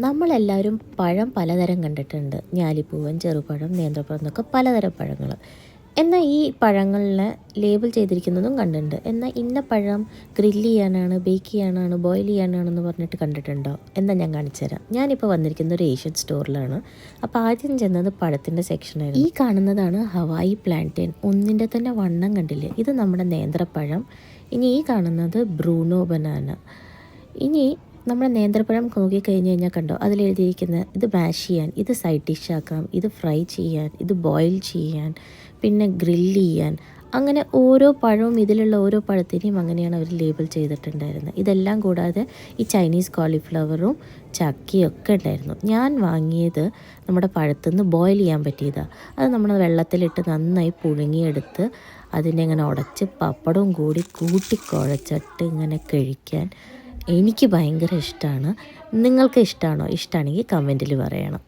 നമ്മളെല്ലാവരും പഴം പലതരം കണ്ടിട്ടുണ്ട്. ഞാലിപ്പൂവൻ, ചെറുപഴം, നേന്ത്രപ്പഴം എന്നൊക്കെ പലതരം പഴങ്ങൾ. എന്നാൽ ഈ പഴങ്ങളിലെ ലേബിൾ ചെയ്തിരിക്കുന്നതും കണ്ടിട്ടുണ്ട്. എന്നാൽ ഇന്ന പഴം ഗ്രില്ല് ചെയ്യാനാണ്, ബേക്ക് ചെയ്യാനാണ്, ബോയിൽ ചെയ്യാനാണെന്ന് പറഞ്ഞിട്ട് കണ്ടിട്ടുണ്ടോ? എന്നാൽ ഞാൻ കാണിച്ചു തരാം. ഞാനിപ്പോൾ വന്നിരിക്കുന്ന ഒരു ഏഷ്യൻ സ്റ്റോറിലാണ്. അപ്പോൾ ആദ്യം ചെന്നത് പഴത്തിൻ്റെ സെക്ഷനായിരുന്നു. ഈ കാണുന്നതാണ് ഹവായി പ്ലാന്റേൻ. ഒന്നിൻ്റെ തന്നെ വണ്ണം കണ്ടില്ലേ? ഇത് നമ്മുടെ നേന്ത്രപ്പഴം. ഇനി ഈ കാണുന്നത് ബ്രൂണോ ബനാന. ഇനി നമ്മുടെ നേന്ത്രപ്പഴം നോക്കിക്കഴിഞ്ഞ് കഴിഞ്ഞാൽ കണ്ടോ, അതിലെഴുതിയിരിക്കുന്നത് ഇത് മാഷ് ചെയ്യാൻ, ഇത് സൈഡ് ഡിഷ് ആക്കാം, ഇത് ഫ്രൈ ചെയ്യാൻ, ഇത് ബോയിൽ ചെയ്യാൻ, പിന്നെ ഗ്രില്ല് ചെയ്യാൻ. അങ്ങനെ ഓരോ പഴവും ഇതിലുള്ള ഓരോ പഴത്തിനെയും അങ്ങനെയാണ് അവർ ലേബിൾ ചെയ്തിട്ടുണ്ടായിരുന്നത്. ഇതെല്ലാം കൂടാതെ ഈ ചൈനീസ് കോളിഫ്ലവറും ചക്കയും ഒക്കെ ഉണ്ടായിരുന്നു. ഞാൻ വാങ്ങിയത് നമ്മുടെ പഴത്തുനിന്ന് ബോയിൽ ചെയ്യാൻ പറ്റിയതാണ്. അത് നമ്മൾ വെള്ളത്തിലിട്ട് നന്നായി പുഴുങ്ങിയെടുത്ത് അതിനെ ഇങ്ങനെ ഉടച്ച് പപ്പടവും കൂടി കൂട്ടിക്കുഴച്ചിട്ട് ഇങ്ങനെ കഴിക്കാൻ എനിക്ക് ഭയങ്കര ഇഷ്ടമാണ്. നിങ്ങൾക്ക് ഇഷ്ടമാണോ? ഇഷ്ടമാണെങ്കിൽ കമൻറ്റിൽ പറയണം.